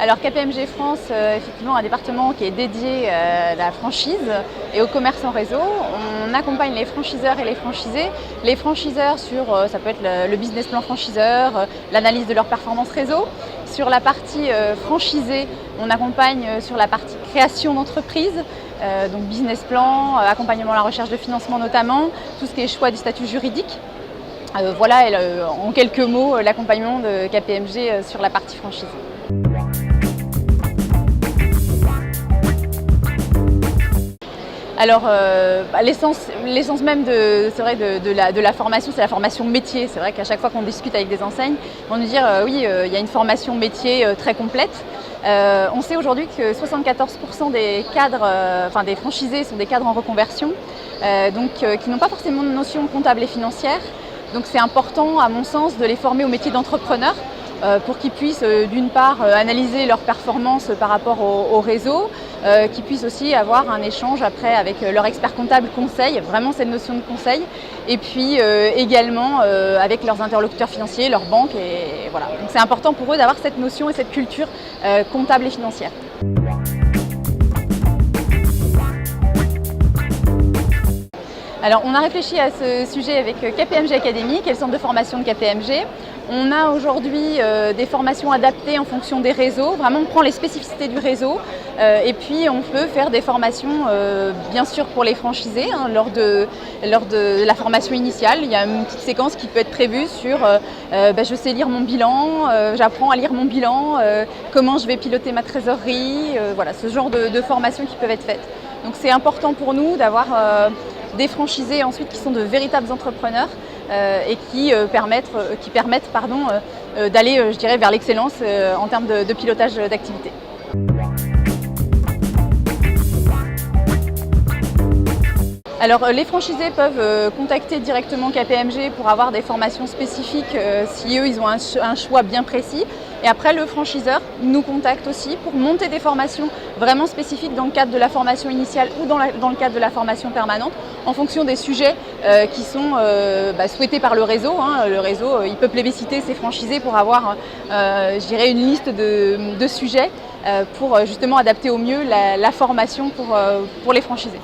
Alors KPMG France, effectivement, un département qui est dédié à la franchise et au commerce en réseau. On accompagne les franchiseurs et les franchisés. Les franchiseurs sur, ça peut être le business plan franchiseur, l'analyse de leur performance réseau. Sur la partie franchisée, on accompagne sur la partie création d'entreprise, donc business plan, accompagnement à la recherche de financement notamment, tout ce qui est choix du statut juridique. Voilà en quelques mots l'accompagnement de KPMG sur la partie franchisée. Alors, l'essence même de la formation, c'est la formation métier. C'est vrai qu'à chaque fois qu'on discute avec des enseignes, on nous dit oui, il y a une formation métier très complète. On sait aujourd'hui que 74% des cadres, des franchisés sont des cadres en reconversion, qui n'ont pas forcément de notion comptable et financière. Donc c'est important, à mon sens, de les former au métier d'entrepreneur pour qu'ils puissent d'une part analyser leurs performances par rapport au réseau, qu'ils puissent aussi avoir un échange après avec leur expert comptable conseil, vraiment cette notion de conseil, et puis également avec leurs interlocuteurs financiers, leurs banques, et voilà. Donc c'est important pour eux d'avoir cette notion et cette culture comptable et financière. Alors, on a réfléchi à ce sujet avec KPMG Academy, qui est le centre de formation de KPMG. On a aujourd'hui des formations adaptées en fonction des réseaux. Vraiment, on prend les spécificités du réseau et puis on peut faire des formations, bien sûr, pour les franchisés. Lors de la formation initiale, il y a une petite séquence qui peut être prévue sur je sais lire mon bilan, j'apprends à lire mon bilan, comment je vais piloter ma trésorerie, voilà, ce genre de formations qui peuvent être faites. Donc, c'est important pour nous d'avoir des franchisés ensuite qui sont de véritables entrepreneurs et qui permettent d'aller, je dirais, vers l'excellence en termes de pilotage d'activité. Alors les franchisés peuvent contacter directement KPMG pour avoir des formations spécifiques si eux ils ont un choix bien précis. Et après le franchiseur nous contacte aussi pour monter des formations vraiment spécifiques dans le cadre de la formation initiale ou dans le cadre de la formation permanente en fonction des sujets qui sont souhaités par le réseau. Le réseau il peut plébisciter ses franchisés pour avoir je dirais une liste de sujets pour justement adapter au mieux la formation pour les franchisés.